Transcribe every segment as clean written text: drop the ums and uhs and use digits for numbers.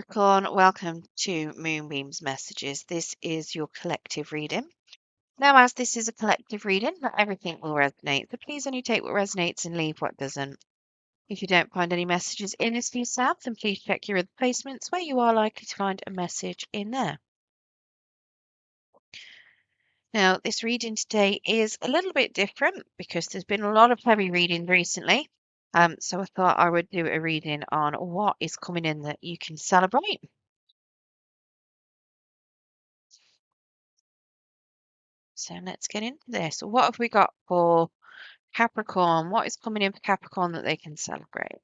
Capricorn, welcome to Moonbeam's Messages. This is your collective reading. Now, as this is a collective reading, not everything will resonate, so please only take what resonates and leave what doesn't. If you don't find any messages in this for yourself, then please check your other placements where you are likely to find a message in there. Now, this reading today is a little bit different because there's been a lot of heavy reading recently. So I thought I would do a reading on what is coming in that you can celebrate. So let's get into this. What have we got for Capricorn? What is coming in for Capricorn that they can celebrate?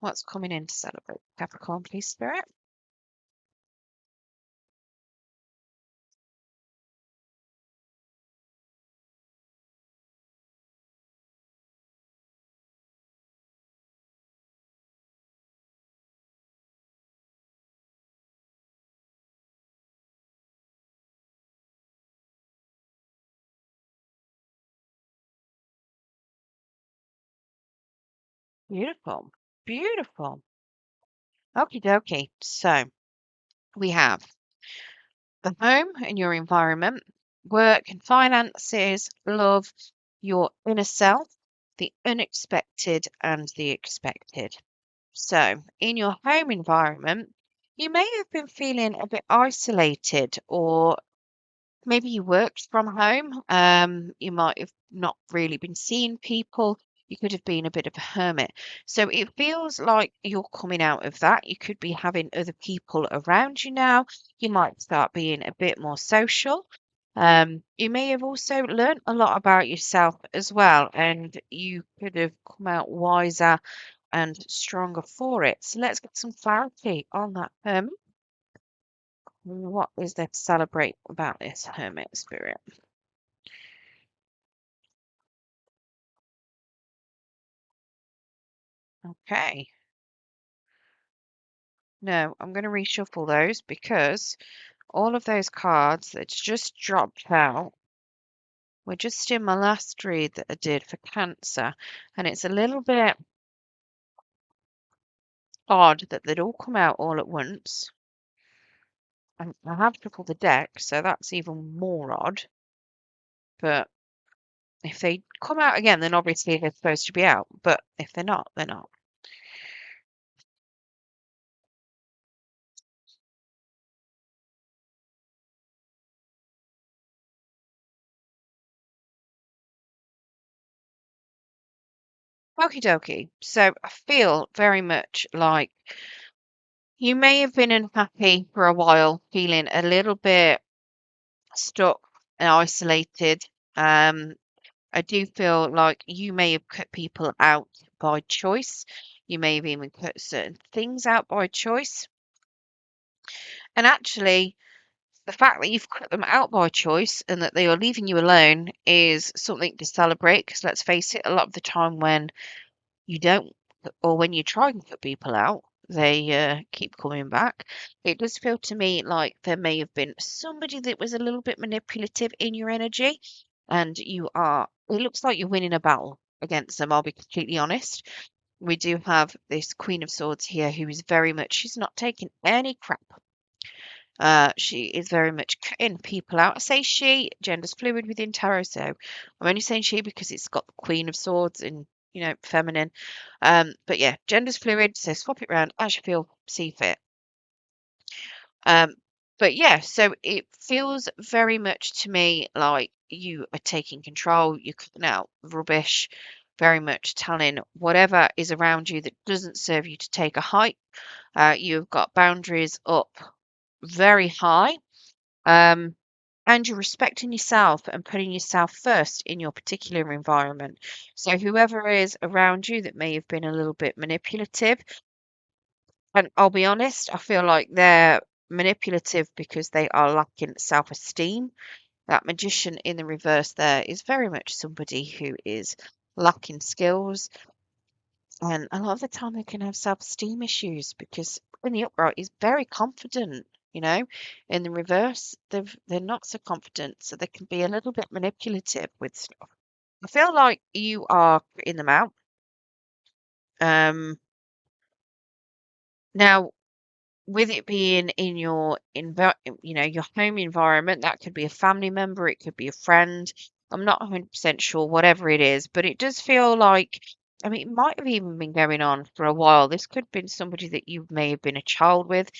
What's coming in to celebrate Capricorn, please, Spirit? Beautiful. Beautiful. Okie dokie. So we have the home and your environment, work and finances, love, your inner self, the unexpected and the expected. So, in your home environment, you may have been feeling a bit isolated, or maybe you worked from home. You might have not really been seeing people. You could have been a bit of a hermit. So it feels like you're coming out of that. You could be having other people around you now. You might start being a bit more social. You may have also learned a lot about yourself as well, and you could have come out wiser and stronger for it. So let's get some clarity on that hermit. What is there to celebrate about this hermit spirit? Okay. No, I'm going to reshuffle those because all of those cards that just dropped out were just in my last read that I did for Cancer. And it's a little bit odd that they'd all come out all at once. And I have shuffled the deck, so that's even more odd. But if they come out again, then obviously they're supposed to be out. But if they're not, they're not. Okie dokie. So I feel very much like you may have been unhappy for a while, feeling a little bit stuck and isolated. I do feel like you may have cut people out by choice. You may have even cut certain things out by choice. And actually, the fact that you've cut them out by choice and that they are leaving you alone is something to celebrate. Because let's face it, a lot of the time when you don't, or when you try and cut people out, they keep coming back. It does feel to me like there may have been somebody that was a little bit manipulative in your energy, and it looks like you're winning a battle against them. I'll be completely honest. We do have this Queen of Swords here who is very much, she's not taking any crap. She is very much cutting people out. I say she, gender's fluid within tarot, so I'm only saying she because it's got the Queen of Swords and feminine. But yeah, gender's fluid, so swap it around as you feel, see fit. Um, but yeah, so it feels very much to me like you are taking control, you're cutting out rubbish, very much telling whatever is around you that doesn't serve you to take a hike. You've got boundaries up very high. Um, and you're respecting yourself and putting yourself first in your particular environment. So whoever is around you that may have been a little bit manipulative, and I'll be honest, I feel like they're manipulative because they are lacking self-esteem. That magician in the reverse there is very much somebody who is lacking skills, and a lot of the time they can have self-esteem issues because in the upright is very confident. In the reverse, they're not so confident, so they can be a little bit manipulative with stuff. I feel like you are putting them out. Um, Now, with it being in your home environment, that could be a family member, it could be a friend. I'm not 100% sure, whatever it is, but it does feel like, I mean, it might have even been going on for a while. This could have been somebody that you may have been a child with.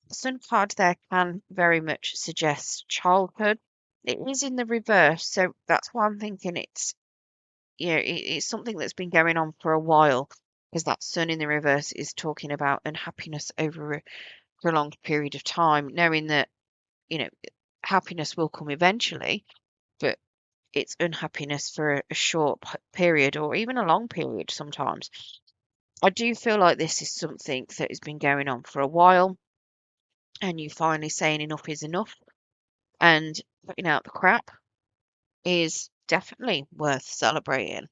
The Sun card there can very much suggest childhood. It is in the reverse, so that's why I'm thinking it's something that's been going on for a while, because that Sun in the reverse is talking about unhappiness over a prolonged period of time, knowing that, you know, happiness will come eventually, but it's unhappiness for a short period or even a long period sometimes. I do feel like this is something that has been going on for a while, and you finally saying enough is enough and putting out the crap is definitely worth celebrating.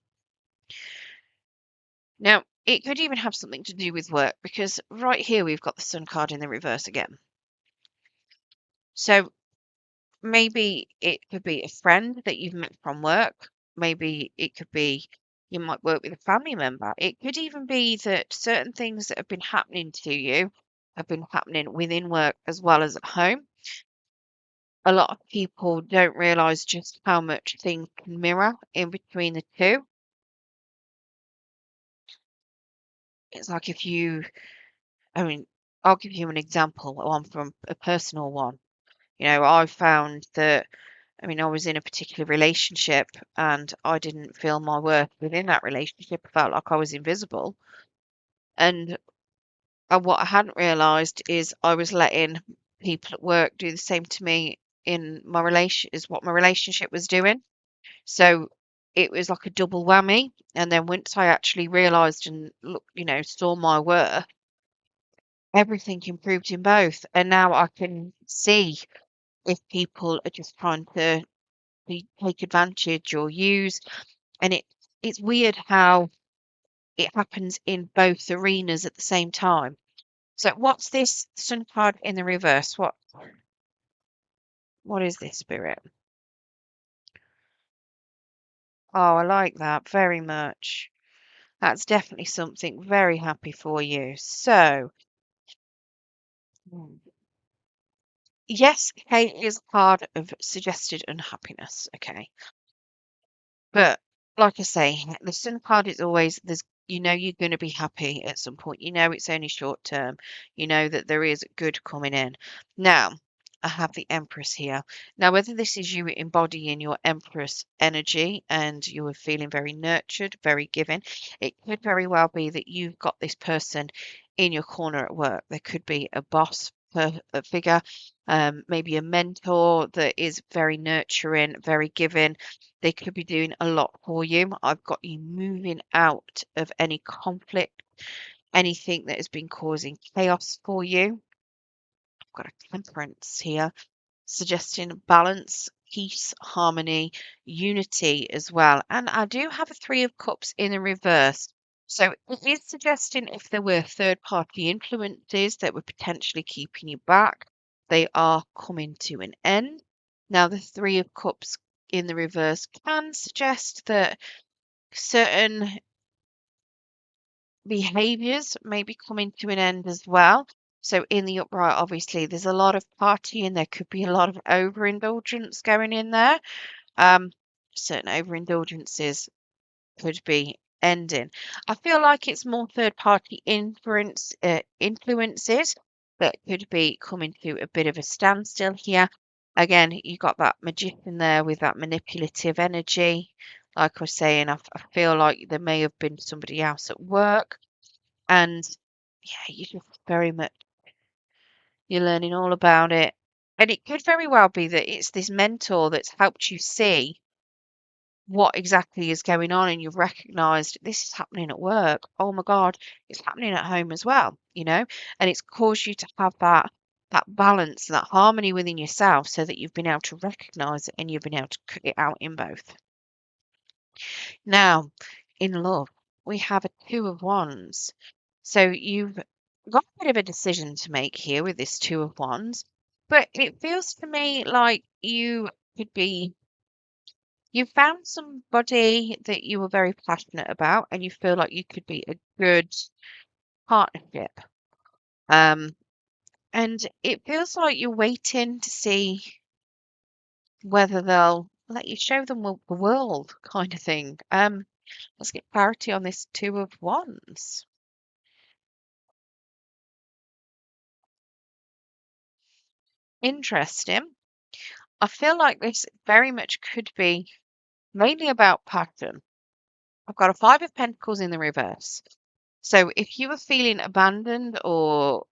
Now, it could even have something to do with work, because right here we've got the Sun card in the reverse again. So maybe it could be a friend that you've met from work. Maybe it could be you might work with a family member. It could even be that certain things that have been happening to you have been happening within work as well as at home. A lot of people don't realize just how much things can mirror in between the two. It's like I mean, I'll give you an example, one from a personal one. I found that, I mean, I was in a particular relationship and I didn't feel my worth within that relationship. I felt like I was invisible. And what I hadn't realised is I was letting people at work do the same to me in my relation, is what my relationship was doing. So it was like a double whammy. And then once I actually realised and look, saw my worth, everything improved in both. And now I can see if people are just trying to take advantage or use. And it's weird how it happens in both arenas at the same time. So what's this Sun card in the reverse? What is this, Spirit? Oh, I like that very much. That's definitely something very happy for you. So, mm, yes, Kate is a card of suggested unhappiness. Okay. But like I say, the Sun card is always you're going to be happy at some point. You know it's only short term. You know that there is good coming in. Now, I have the Empress here. Now, whether this is you embodying your Empress energy and you are feeling very nurtured, very giving, it could very well be that you've got this person in your corner at work. There could be a boss figure, maybe a mentor that is very nurturing, very giving. They could be doing a lot for you. I've got you moving out of any conflict, anything that has been causing chaos for you. I've got a Temperance here, suggesting balance, peace, harmony, unity as well. And I do have a Three of Cups in the reverse. So it is suggesting if there were third party influences that were potentially keeping you back, they are coming to an end. Now, the Three of Cups in the reverse can suggest that certain behaviors may be coming to an end as well. So in the upright, obviously, there's a lot of partying. There could be a lot of overindulgence going in there. Um, Certain overindulgences could be ending. I feel like it's more third party influences that could be coming to a bit of a standstill here. Again, you got that magician there with that manipulative energy. Like I was saying, I feel like there may have been somebody else at work, and yeah, you just very much you're learning all about it. And it could very well be that it's this mentor that's helped you see what exactly is going on, and you've recognized this is happening at work. Oh my God, it's happening at home as well, and it's caused you to have that balance, that harmony within yourself, so that you've been able to recognize it and you've been able to cut it out in both. Now, in love, we have a Two of Wands. So you've got a bit of a decision to make here with this Two of Wands, but it feels to me like could be you found somebody that you were very passionate about and you feel like you could be a good partnership. Um, and it feels like you're waiting to see whether they'll let you show them the world kind of thing. Let's get clarity on this Two of Wands. Interesting. I feel like this very much could be mainly about pattern. I've got a Five of Pentacles in the reverse. So if you were feeling abandoned or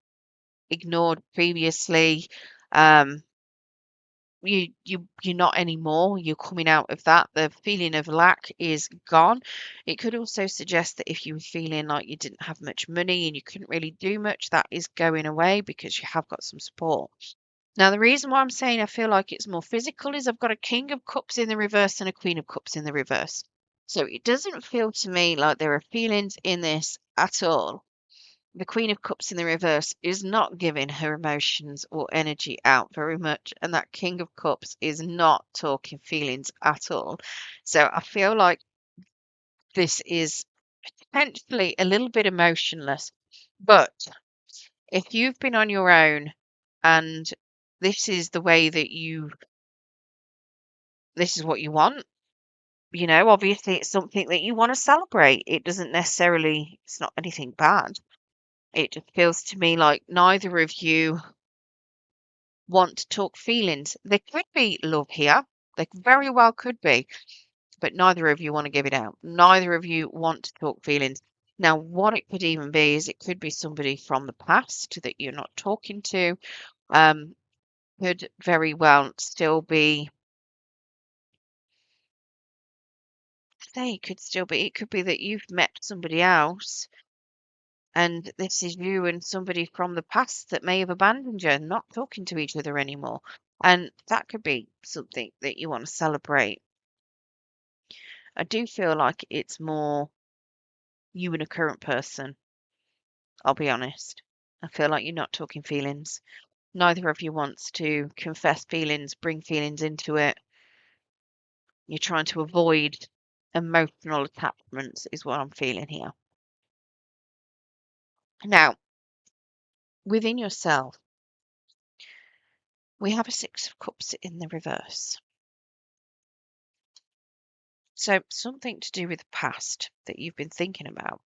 ignored previously, um, you're not anymore. You're coming out of that. The feeling of lack is gone. It could also suggest that if you were feeling like you didn't have much money and you couldn't really do much, that is going away because you have got some support. Now, the reason why I'm saying I feel like it's more physical is I've got a King of Cups in the reverse and a Queen of Cups in the reverse. So it doesn't feel to me like there are feelings in this at all. The Queen of Cups in the reverse is not giving her emotions or energy out very much, and that King of Cups is not talking feelings at all. So I feel like this is potentially a little bit emotionless. But if you've been on your own and this is the way that this is what you want, obviously it's something that you want to celebrate. It doesn't necessarily, it's not anything bad. It just feels to me like neither of you want to talk feelings. There could be love here. There very well could be, but neither of you want to give it out. Neither of you want to talk feelings. Now, what it could even be is it could be somebody from the past that you're not talking to. Um, could very well still be, it could be that you've met somebody else and this is you and somebody from the past that may have abandoned you and not talking to each other anymore. And that could be something that you want to celebrate. I do feel like it's more you and a current person, I'll be honest. I feel like you're not talking feelings. Neither of you wants to confess feelings, bring feelings into it. You're trying to avoid emotional attachments, is what I'm feeling here. Now, within yourself, we have a Six of Cups in the reverse. So, something to do with the past that you've been thinking about.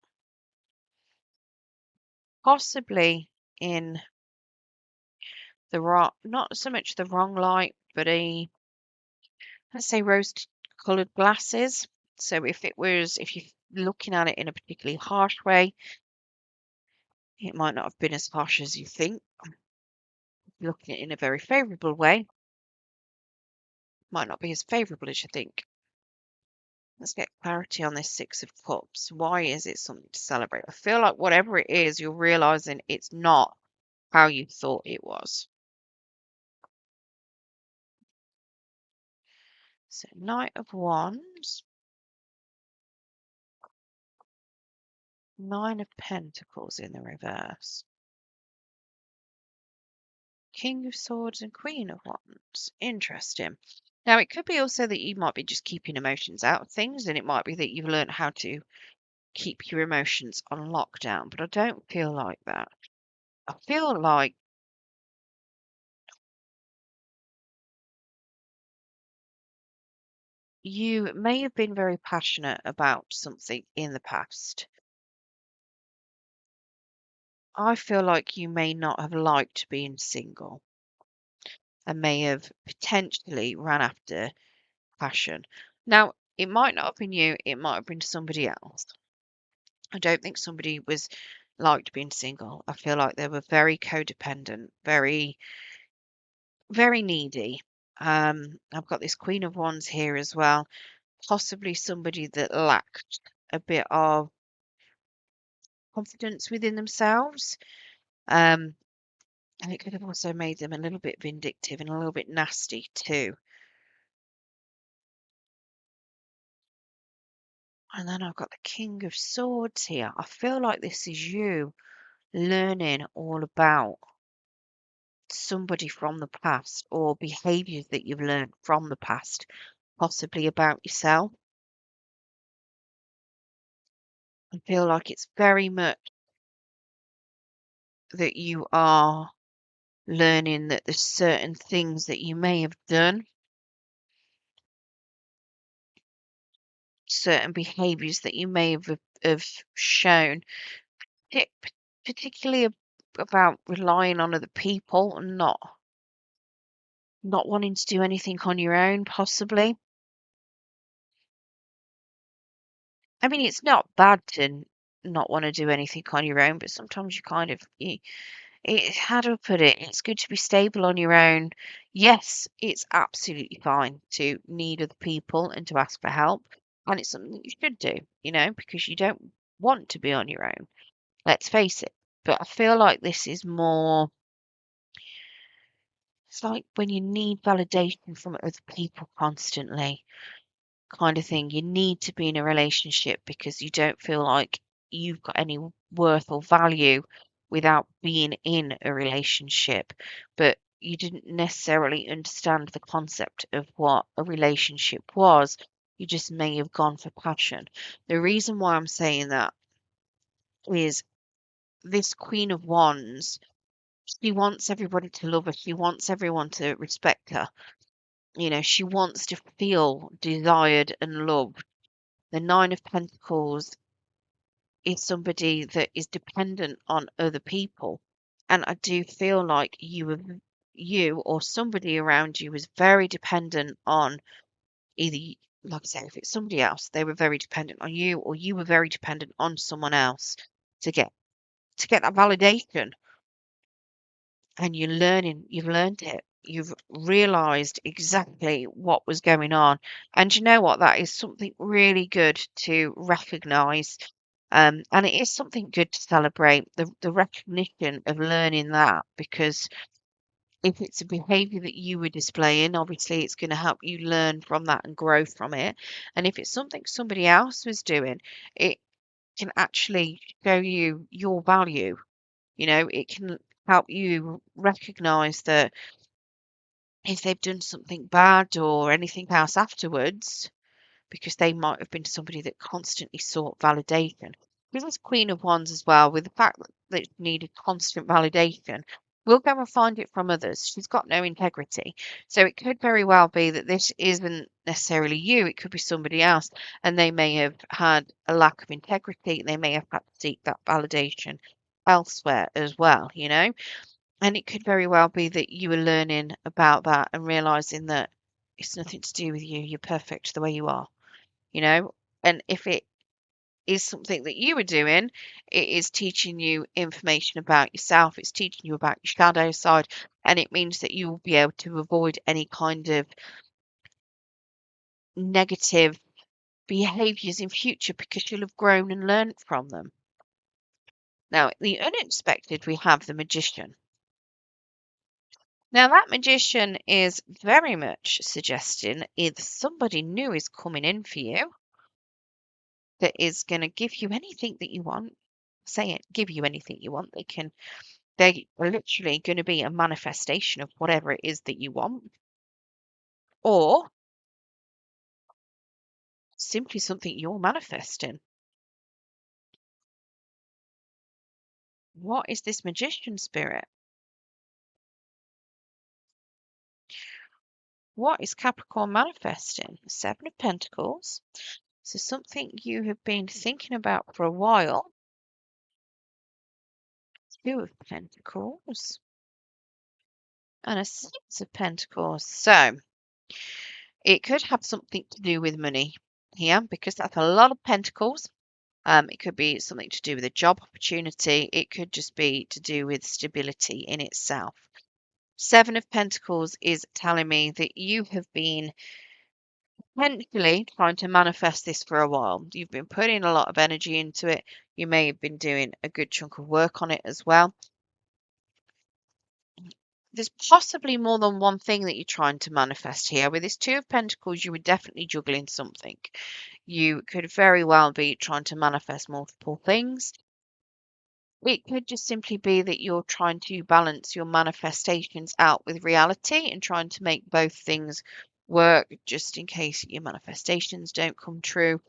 Possibly in the wrong, not so much the wrong light, but let's say rose-colored glasses. So if you're looking at it in a particularly harsh way, it might not have been as harsh as you think. Looking at it in a very favorable way, might not be as favorable as you think. Let's get clarity on this Six of Cups. Why is it something to celebrate? I feel like whatever it is, you're realizing it's not how you thought it was. So Knight of Wands, Nine of Pentacles in the reverse, King of Swords and Queen of Wands. Interesting. Now, it could be also that you might be just keeping emotions out of things, and it might be that you've learned how to keep your emotions on lockdown, but I don't feel like that. I feel like you may have been very passionate about something in the past. I feel like you may not have liked being single and may have potentially ran after passion. Now, it might not have been you, it might have been somebody else. I don't think somebody was liked being single. I feel like they were very codependent, very, very needy. I've got this Queen of Wands here as well. Possibly somebody that lacked a bit of confidence within themselves. Um, and it could have also made them a little bit vindictive and a little bit nasty too. And then I've got the King of Swords here. I feel like this is you learning all about somebody from the past or behaviors that you've learned from the past, possibly about yourself. I feel like it's very much that you are learning that there's certain things that you may have done, certain behaviors that you may have shown, partic- particularly about relying on other people and not wanting to do anything on your own, possibly. I mean, it's not bad to not want to do anything on your own, but sometimes you kind of how do I put it? It's good to be stable on your own. Yes, it's absolutely fine to need other people and to ask for help, and it's something that you should do, because you don't want to be on your own. Let's face it. But I feel like this is more, it's like when you need validation from other people constantly, kind of thing. You need to be in a relationship because you don't feel like you've got any worth or value without being in a relationship. But you didn't necessarily understand the concept of what a relationship was. You just may have gone for passion. The reason why I'm saying that is this Queen of Wands, she wants everybody to love her. She wants everyone to respect her. She wants to feel desired and loved. The Nine of Pentacles is somebody that is dependent on other people. And I do feel like you or somebody around you is very dependent on either, like I say, if it's somebody else, they were very dependent on you, or you were very dependent on someone else to get that validation. And you've learned it. You've realized exactly what was going on. And you know what? That is something really good to recognize. And it is something good to celebrate the recognition of learning that, because if it's a behavior that you were displaying, obviously it's going to help you learn from that and grow from it. And if it's something somebody else was doing, it can actually show you your value. It can help you recognize that if they've done something bad or anything else afterwards, because they might have been somebody that constantly sought validation. Because this Queen of Wands as well, with the fact that she needed constant validation, we'll go and find it from others. She's got no integrity. So it could very well be that this isn't necessarily you, it could be somebody else, and they may have had a lack of integrity. They may have had to seek that validation elsewhere as well. And it could very well be that you were learning about that and realizing that it's nothing to do with you. You're perfect the way you are, you know? And if it is something that you were doing, it is teaching you information about yourself. It's teaching you about your shadow side. And it means that you will be able to avoid any kind of negative behaviors in future because you'll have grown and learned from them. Now, the unexpected, we have the magician. Now, that magician is very much suggesting either somebody new is coming in for you that is going to give you anything that you want. Say it, give you anything you want. They are literally going to be a manifestation of whatever it is that you want, or simply something you're manifesting. What is this magician spirit? What is Capricorn manifesting? Seven of Pentacles. So something you have been thinking about for a while. Two of Pentacles. And a Six of Pentacles. So it could have something to do with money here because that's a lot of pentacles. It could be something to do with a job opportunity. It could just be to do with stability in itself. Seven of Pentacles is telling me that you have been potentially trying to manifest this for a while. You've been putting a lot of energy into it. You may have been doing a good chunk of work on it as well. There's possibly more than one thing that you're trying to manifest here. With this Two of Pentacles, you were definitely juggling something. You could very well be trying to manifest multiple things. It could just simply be that you're trying to balance your manifestations out with reality and trying to make both things work just in case your manifestations don't come true.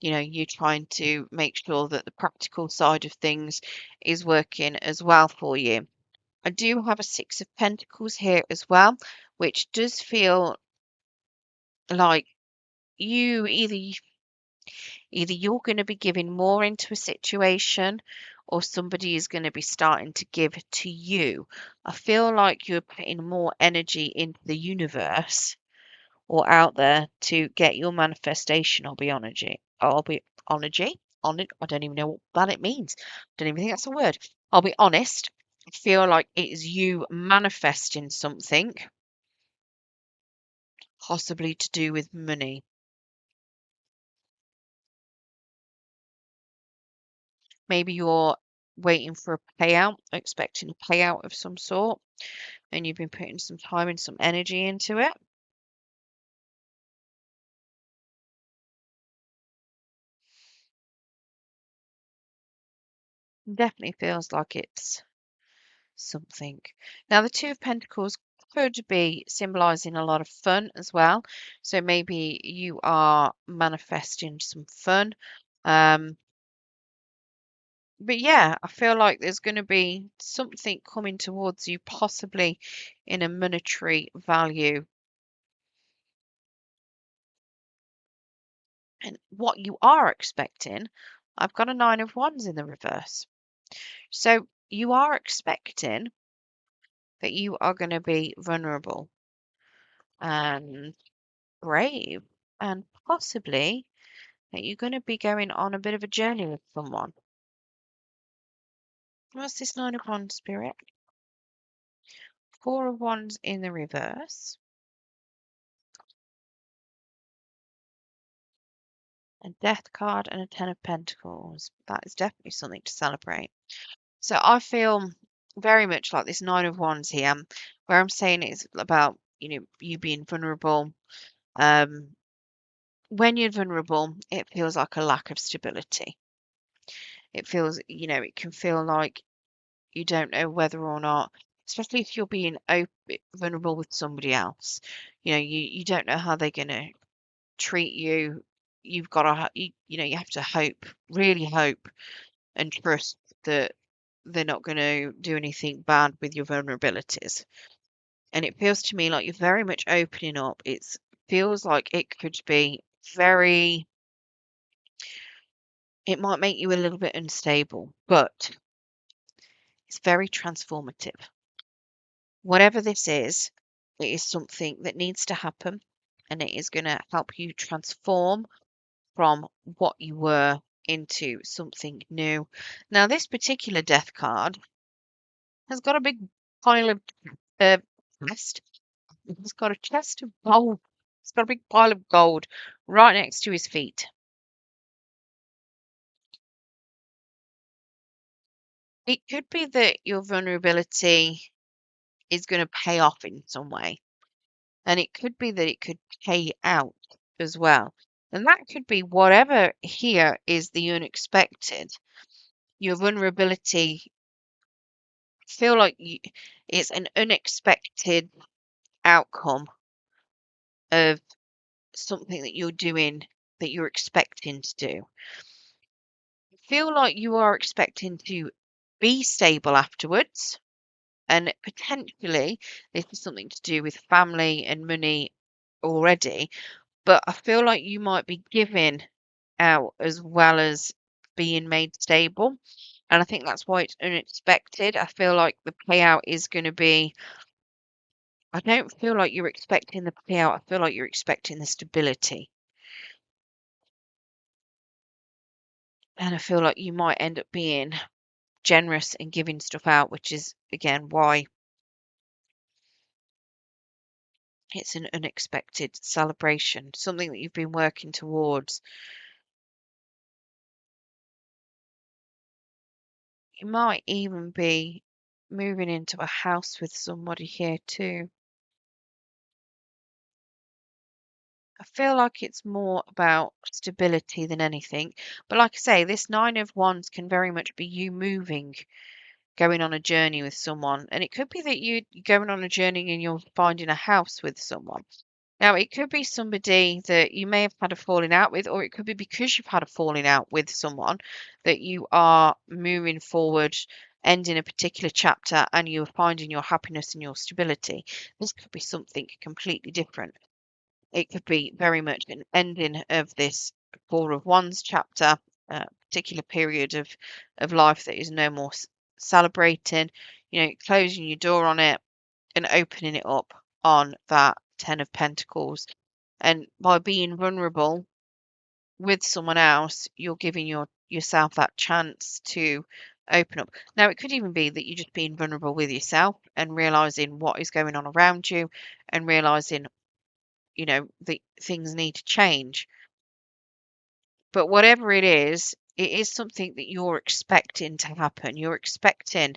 you're trying to make sure that the practical side of things is working as well for you. I do have a Six of Pentacles here as well, which does feel like you either you're going to be giving more into a situation or somebody is going to be starting to give to you. I feel like you're putting more energy into the universe or out there to get your manifestation. I'll be onergy. On it. I don't even know what that it means. Don't even think that's a word. I'll be honest. I feel like it is you manifesting something, possibly to do with money. Maybe you're waiting for a payout, expecting a payout of some sort, and you've been putting some time and some energy into it. Definitely feels like it's something. Now, the Two of Pentacles could be symbolizing a lot of fun as well. So maybe you are manifesting some fun. Um, but yeah, I feel like there's going to be something coming towards you, possibly in a monetary value. And what you are expecting, I've got a Nine of Wands in the reverse. So you are expecting that you are going to be vulnerable and brave and possibly that you're going to be going on a bit of a journey with someone. What's this Nine of Wands, Spirit? Four of Wands in the reverse. A Death card and a Ten of Pentacles. That is definitely something to celebrate. So I feel very much like this Nine of Wands here, where I'm saying it's about, you being vulnerable. Um, when you're vulnerable, it feels like a lack of stability. It feels, it can feel like you don't know whether or not, especially if you're being vulnerable with somebody else, you don't know how they're going to treat you. You've got to, you have to hope, really hope and trust that they're not going to do anything bad with your vulnerabilities. And it feels to me like you're very much opening up. It feels like it could be very, it might make you a little bit unstable, but it's very transformative. Whatever this is, it is something that needs to happen and it is going to help you transform from what you were into something new. Now, this particular death card has got a big pile of uh, chest. He's got a chest of gold. He's got a big pile of gold right next to his feet. It could be that your vulnerability is going to pay off in some way. And it could be that it could pay out as well. And that could be whatever here is the unexpected. Your vulnerability, feel like it's an unexpected outcome of something that you're doing that you're expecting to do. Feel like you are expecting to be stable afterwards. And potentially, this is something to do with family and money already. But I feel like you might be giving out as well as being made stable. And I think that's why it's unexpected. I feel like the payout is going to be, I don't feel like you're expecting the payout. I feel like you're expecting the stability. And I feel like you might end up being generous and giving stuff out, which is, again, why it's an unexpected celebration, something that you've been working towards. You might even be moving into a house with somebody here too. I feel like it's more about stability than anything. But like I say, this Nine of Wands can very much be you moving, going on a journey with someone. And it could be that you're going on a journey and you're finding a house with someone. Now, it could be somebody that you may have had a falling out with, or it could be because you've had a falling out with someone that you are moving forward, ending a particular chapter, and you're finding your happiness and your stability. This could be something completely different. It could be very much an ending of this Four of Wands chapter, a particular period of life that is no more celebrating, closing your door on it and opening it up on that Ten of Pentacles. And by being vulnerable with someone else, you're giving yourself that chance to open up. Now, it could even be that you're just being vulnerable with yourself and realizing what is going on around you and realizing, that things need to change. But whatever it is something that you're expecting to happen. You're expecting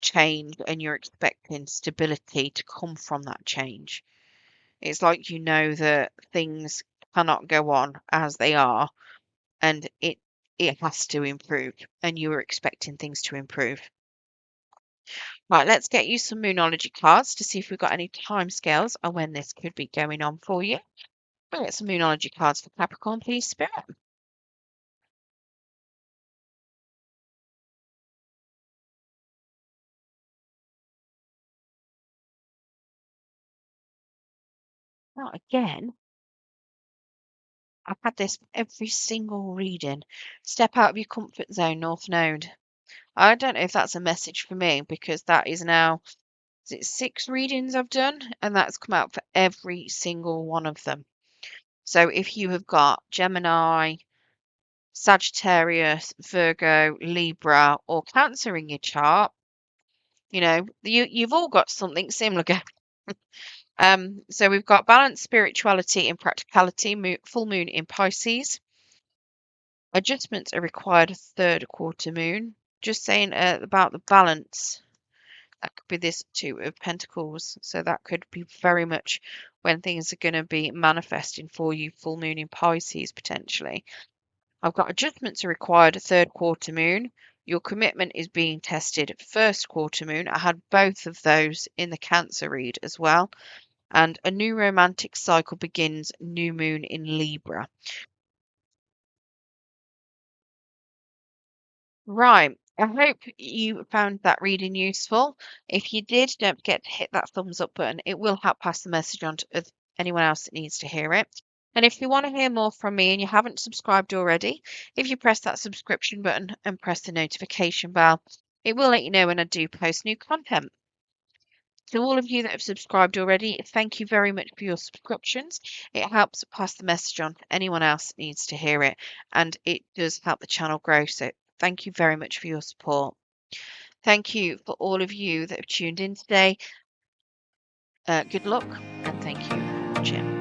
change and you're expecting stability to come from that change. It's like you know that things cannot go on as they are and it has to improve and you were expecting things to improve. Right, let's get you some Moonology cards to see if we've got any timescales on when this could be going on for you. We'll get some Moonology cards for Capricorn, please, Spirit. Now, again, I've had this for every single reading. Step out of your comfort zone, North Node. I don't know if that's a message for me because that is now, is it 6 readings I've done? And that's come out for every single one of them. So if you have got Gemini, Sagittarius, Virgo, Libra, or Cancer in your chart, you've all got something similar going. So we've got balance, spirituality, and practicality, full moon in Pisces. Adjustments are required a third quarter moon. Just saying about the balance. That could be this Two of Pentacles. So that could be very much when things are going to be manifesting for you, full moon in Pisces potentially. I've got adjustments are required a third quarter moon. Your commitment is being tested first quarter moon. I had both of those in the Cancer read as well. And a new romantic cycle begins, new moon in Libra. Right. I hope you found that reading useful. If you did, don't forget to hit that thumbs up button. It will help pass the message on to anyone else that needs to hear it. And if you want to hear more from me and you haven't subscribed already, if you press that subscription button and press the notification bell, it will let you know when I do post new content. To all of you that have subscribed already, thank you very much for your subscriptions. It helps pass the message on to anyone else that needs to hear it, and it does help the channel grow. So thank you very much for your support. Thank you for all of you that have tuned in today. Good luck, and thank you for watching.